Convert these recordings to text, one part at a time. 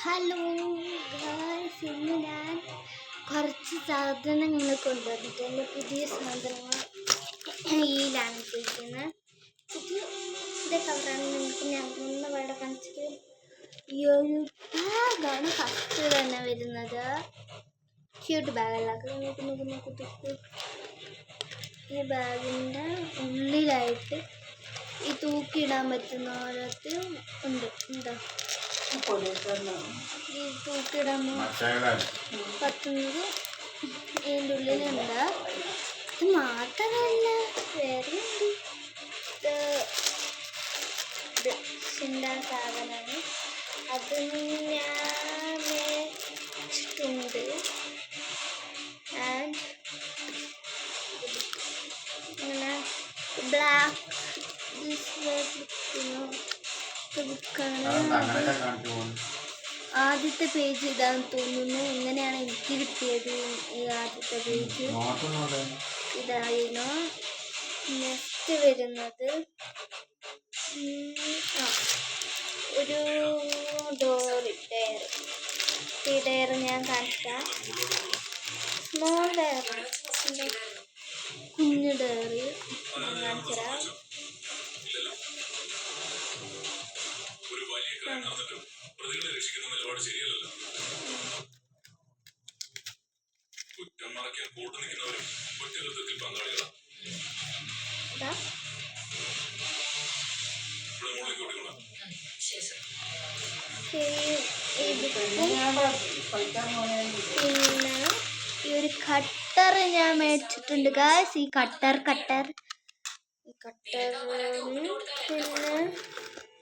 Hello guys, ഇന്ന് ഞാൻ കുറച്ച് സാധനങ്ങൾ കൊണ്ടുവന്നിട്ട് എൻ്റെ പുതിയ സാധനങ്ങൾ ഈലാണ് ഉപയോഗിക്കുന്നത്. പുതിയ കളറാണ്. നിങ്ങൾക്ക് ഞാൻ ഒന്ന് ഇവിടെ കാണിച്ചിട്ട് ഈ ഒരു ബാഗാണ് ഫസ്റ്റ് തന്നെ വരുന്നത്. ക്യൂട്ട് ബാഗല്ല, ഈ ബാഗിൻ്റെ ഉള്ളിലായിട്ട് ഈ തൂക്കിയിടാൻ പറ്റുന്ന ഓരോത്ത് ഉണ്ട്. എന്താ ഈ തൂക്കിയിടാൻ പറ്റുന്നത് ഇതിൻ്റെ ഉള്ളിലുണ്ട്. ഇത് മാത്രമല്ല, വേറെ ഉണ്ട്. ബ്രഷിൻ്റെ സാധനമാണ്, അത് ഞാൻ മേടിച്ചിട്ടുണ്ട്. ആൻഡ് ഇങ്ങനെ ബ്ലാക്ക് ബുക്കാണ്. ആദ്യത്തെ പേജ് ഇതാന്ന് തോന്നുന്നു. ഇങ്ങനെയാണ് എനിക്ക് കിട്ടിയത്. ഈ ആദ്യത്തെ പേജ് ഇതായിരുന്നു. നെക്സ്റ്റ് വരുന്നത് ഒരു ഡയർ ഞാൻ കാണിക്കാം. സ്മോൾ ഡയർ, കുഞ്ഞു ഡയർ കാണിച്ചരാം. പിന്നെ ഈ ഒരു കട്ടർ ഞാൻ മേടിച്ചിട്ടുണ്ട് ഗായ്സ്. ഈ കട്ടർ പിന്നെ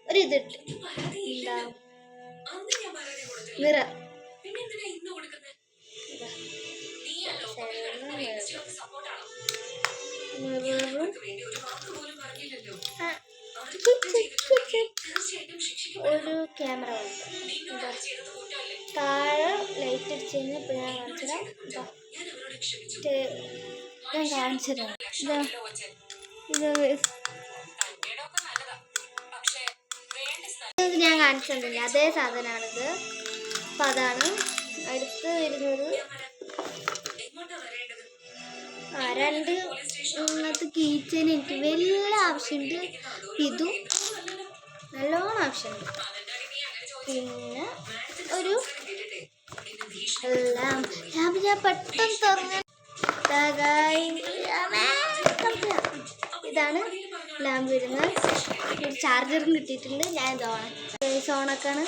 ഒരു ഇതിട്ട് എന്താ മിറർ. ഒരു ക്യാമറ ഉണ്ട്. താഴെ ലൈറ്റ് അടിച്ച് കഴിഞ്ഞാൽ ഇപ്പോൾ ഞാൻ കാണിച്ചുതരാം. ഞാൻ കാണിച്ചിട്ടുണ്ടെങ്കിൽ അതേ സാധനമാണിത്. അപ്പം അതാണ് അടുത്ത് വരുന്നത്. രണ്ട് ഇന്നത്തെ കീച്ചന് എനിക്ക് വലിയ ആവശ്യമുണ്ട്. ഇതും നല്ലോണം ആവശ്യമുണ്ട്. പിന്നെ ഒരു ഞാൻ പെട്ടെന്ന് തുറന്ന് ഇതാണ് ലാമ്പ് വരുന്നത്. ചാർജറും കിട്ടിയിട്ടുണ്ട്. ഞാൻ ഇത് ഓണക്കാണ്.